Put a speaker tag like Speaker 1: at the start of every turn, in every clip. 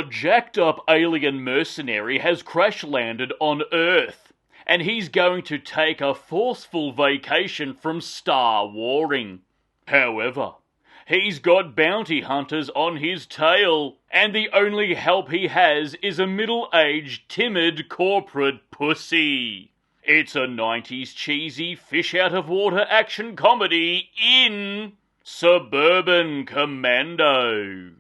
Speaker 1: A jacked-up alien mercenary has crash-landed on Earth, and he's going to take a forceful vacation from Star Warring. However, he's got bounty hunters on his tail, and the only help he has is a middle-aged, timid corporate pussy. It's a 90s cheesy fish-out-of-water action comedy in Suburban Commando.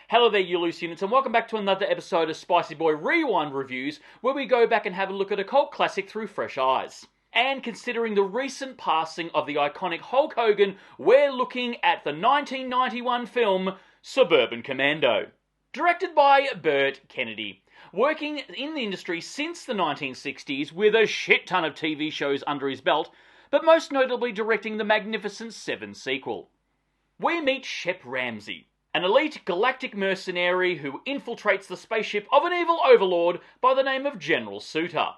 Speaker 2: Hello there, you loose units, and welcome back to another episode of Spicy Boy Rewind Reviews, where we go back and have a look at a cult classic through fresh eyes. And considering the recent passing of the iconic Hulk Hogan, we're looking at the 1991 film Suburban Commando. Directed by Burt Kennedy. Working in the industry since the 1960s with a shit ton of TV shows under his belt, but most notably directing the Magnificent Seven sequel. We meet Shep Ramsey, an elite galactic mercenary who infiltrates the spaceship of an evil overlord by the name of General Suter,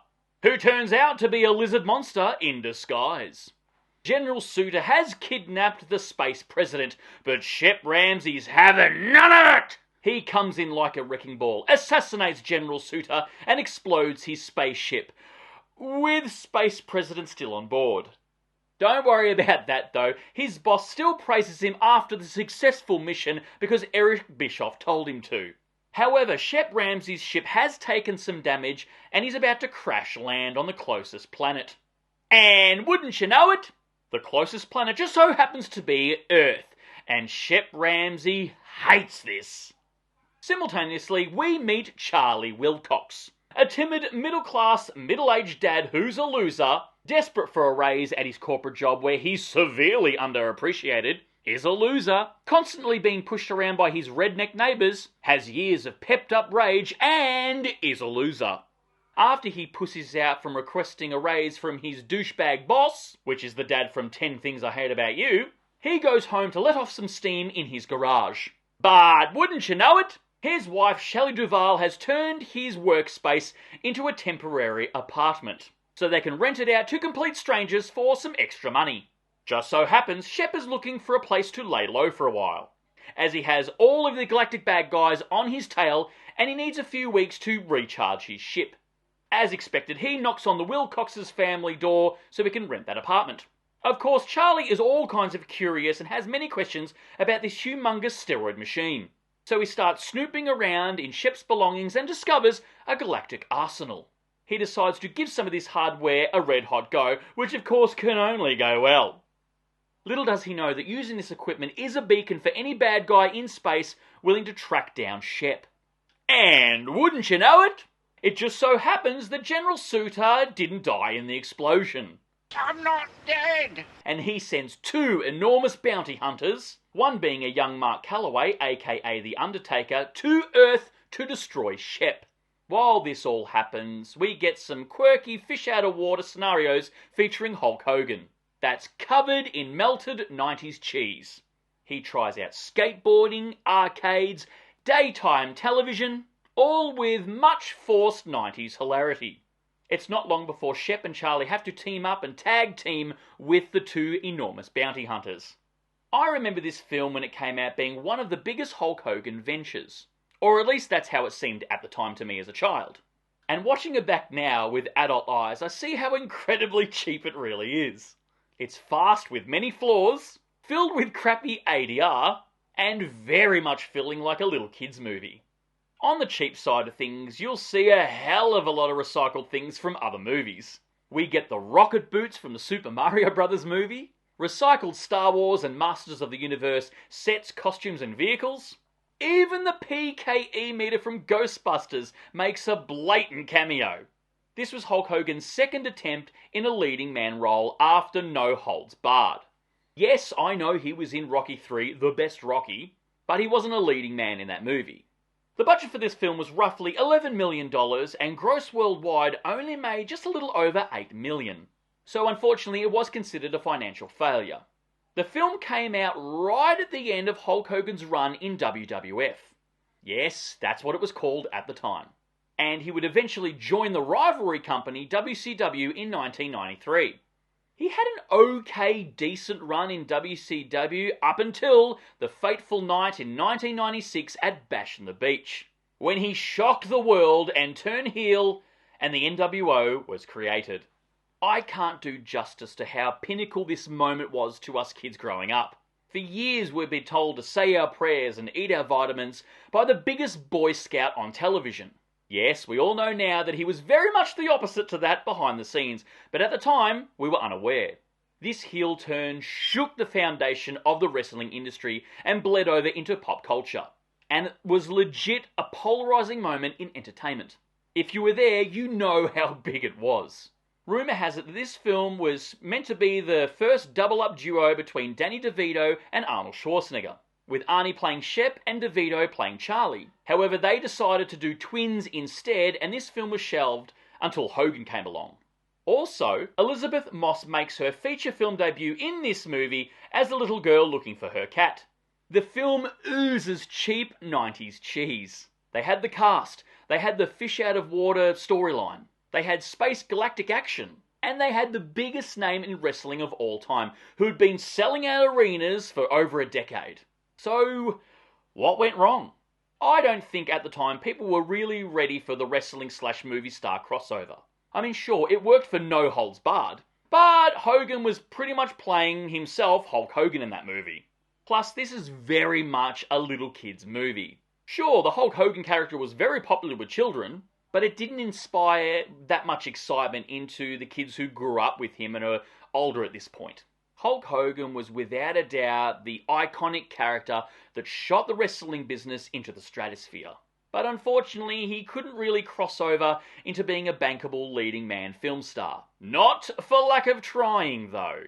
Speaker 2: who turns out to be a lizard monster in disguise. General Suter has kidnapped the space president, but Shep Ramsey's having none of it! He comes in like a wrecking ball, assassinates General Suter, and explodes his spaceship, with Space President still on board. Don't worry about that though, his boss still praises him after the successful mission because Eric Bischoff told him to. However, Shep Ramsey's ship has taken some damage and he's about to crash land on the closest planet. And wouldn't you know it, the closest planet just so happens to be Earth, and Shep Ramsey hates this. Simultaneously, we meet Charlie Wilcox, a timid, middle-class, middle-aged dad who's a loser, desperate for a raise at his corporate job where he's severely underappreciated, is a loser, constantly being pushed around by his redneck neighbours, has years of pepped-up rage, and is a loser. After he pussies out from requesting a raise from his douchebag boss, which is the dad from 10 Things I Hate About You, he goes home to let off some steam in his garage. But wouldn't you know it, his wife Shelley Duvall has turned his workspace into a temporary apartment, so they can rent it out to complete strangers for some extra money. Just so happens Shep is looking for a place to lay low for a while, as he has all of the galactic bad guys on his tail and he needs a few weeks to recharge his ship. As expected, he knocks on the Wilcox's family door so he can rent that apartment. Of course, Charlie is all kinds of curious and has many questions about this humongous steroid machine. So he starts snooping around in Shep's belongings and discovers a galactic arsenal. He decides to give some of this hardware a red-hot go, which of course can only go well. Little does he know that using this equipment is a beacon for any bad guy in space willing to track down Shep. And wouldn't you know it, it just so happens that General Suter didn't die in the explosion.
Speaker 3: I'm not dead!
Speaker 2: And he sends 2 enormous bounty hunters, one being a young Mark Calloway, aka The Undertaker, to Earth to destroy Shep. While this all happens, we get some quirky fish-out-of-water scenarios featuring Hulk Hogan. That's covered in melted 90s cheese. He tries out skateboarding, arcades, daytime television, all with much forced 90s hilarity. It's not long before Shep and Charlie have to team up and tag team with the 2 enormous bounty hunters. I remember this film when it came out being one of the biggest Hulk Hogan ventures. Or at least that's how it seemed at the time to me as a child. And watching it back now with adult eyes, I see how incredibly cheap it really is. It's fast with many flaws, filled with crappy ADR, and very much feeling like a little kid's movie. On the cheap side of things, you'll see a hell of a lot of recycled things from other movies. We get the rocket boots from the Super Mario Bros. Movie, recycled Star Wars and Masters of the Universe sets, costumes and vehicles. Even the PKE meter from Ghostbusters makes a blatant cameo. This was Hulk Hogan's second attempt in a leading man role after No Holds Barred. Yes, I know he was in Rocky III, the best Rocky, but he wasn't a leading man in that movie. The budget for this film was roughly $11 million and gross worldwide only made just a little over $8 million. So unfortunately it was considered a financial failure. The film came out right at the end of Hulk Hogan's run in WWF. Yes, that's what it was called at the time. And he would eventually join the rivalry company WCW in 1993. He had an okay, decent run in WCW up until the fateful night in 1996 at Bash on the Beach, when he shocked the world and turned heel, and the NWO was created. I can't do justice to how pinnacle this moment was to us kids growing up. For years we've been told to say our prayers and eat our vitamins by the biggest Boy Scout on television. Yes, we all know now that he was very much the opposite to that behind the scenes, but at the time, we were unaware. This heel turn shook the foundation of the wrestling industry and bled over into pop culture. And it was legit a polarizing moment in entertainment. If you were there, you know how big it was. Rumour has it that this film was meant to be the first double-up duo between Danny DeVito and Arnold Schwarzenegger, with Arnie playing Shep and DeVito playing Charlie. However, they decided to do twins instead, and this film was shelved until Hogan came along. Also, Elizabeth Moss makes her feature film debut in this movie as a little girl looking for her cat. The film oozes cheap 90s cheese. They had the cast, they had the fish out of water storyline, they had space galactic action, and they had the biggest name in wrestling of all time, who'd been selling out arenas for over a decade. So, what went wrong? I don't think at the time people were really ready for the wrestling/movie star crossover. I mean, sure, it worked for No Holds Barred, but Hogan was pretty much playing himself Hulk Hogan in that movie. Plus, this is very much a little kid's movie. Sure, the Hulk Hogan character was very popular with children, but it didn't inspire that much excitement into the kids who grew up with him and are older at this point. Hulk Hogan was without a doubt the iconic character that shot the wrestling business into the stratosphere. But unfortunately, he couldn't really cross over into being a bankable leading man film star. Not for lack of trying, though.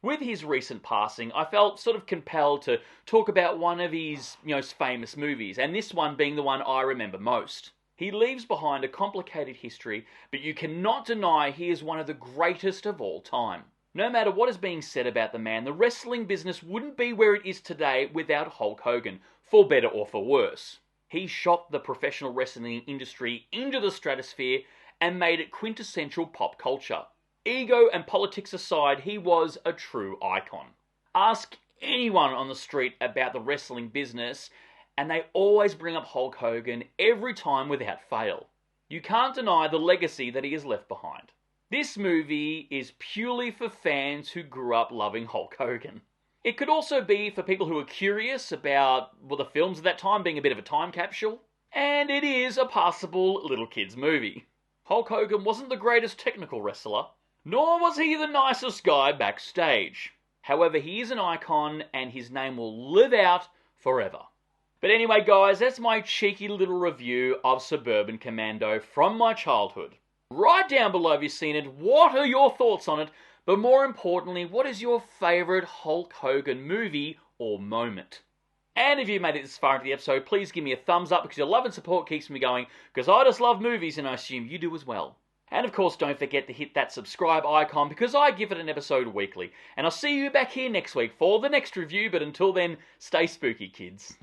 Speaker 2: With his recent passing, I felt sort of compelled to talk about one of his most famous movies, and this one being the one I remember most. He leaves behind a complicated history, but you cannot deny he is one of the greatest of all time. No matter what is being said about the man, the wrestling business wouldn't be where it is today without Hulk Hogan, for better or for worse. He shot the professional wrestling industry into the stratosphere and made it quintessential pop culture. Ego and politics aside, he was a true icon. Ask anyone on the street about the wrestling business, and they always bring up Hulk Hogan every time without fail. You can't deny the legacy that he has left behind. This movie is purely for fans who grew up loving Hulk Hogan. It could also be for people who are curious about, the films at that time being a bit of a time capsule. And it is a passable little kid's movie. Hulk Hogan wasn't the greatest technical wrestler, nor was he the nicest guy backstage. However, he is an icon and his name will live out forever. But anyway guys, that's my cheeky little review of Suburban Commando from my childhood. Write down below if you've seen it, what are your thoughts on it, but more importantly, what is your favourite Hulk Hogan movie or moment? And if you made it this far into the episode, please give me a thumbs up because your love and support keeps me going, because I just love movies and I assume you do as well. And of course, don't forget to hit that subscribe icon because I give it an episode weekly. And I'll see you back here next week for the next review, but until then, stay spooky, kids.